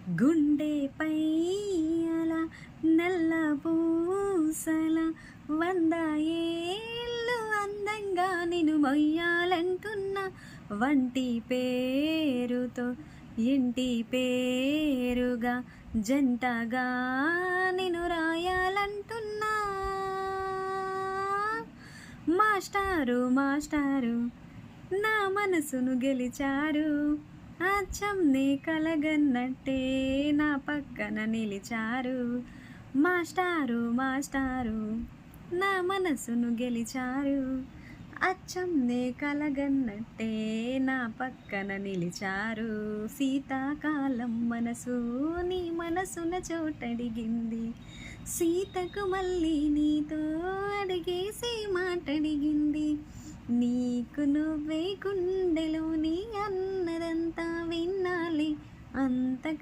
గుండెపై అలా నల్ల పూసల 100 ఏళ్ళు అందంగా నిన్ను మొయ్యాలంటున్నా వంటి పేరుతో ఇంటి పేరుగా జంటగా నిన్ను రాయాలంటున్నా మాస్టారు మాస్టారు నా మనసును గెలిచారు అచ్చం నీ కలగన్నట్టే నా పక్కన నిలిచారు మాస్టారు మాస్టారు నా మనసును గెలిచారు అచ్చం నీ కలగన్నట్టే నా పక్కన నిలిచారు శీతాకాలం మనసు నీ మనసున చోటడిగింది సీతకు మళ్ళీ నీతో అడిగేసి మాటడిగింది నీకు నువ్వే గుండెలోని అన్నదంతా వినాలి అంతక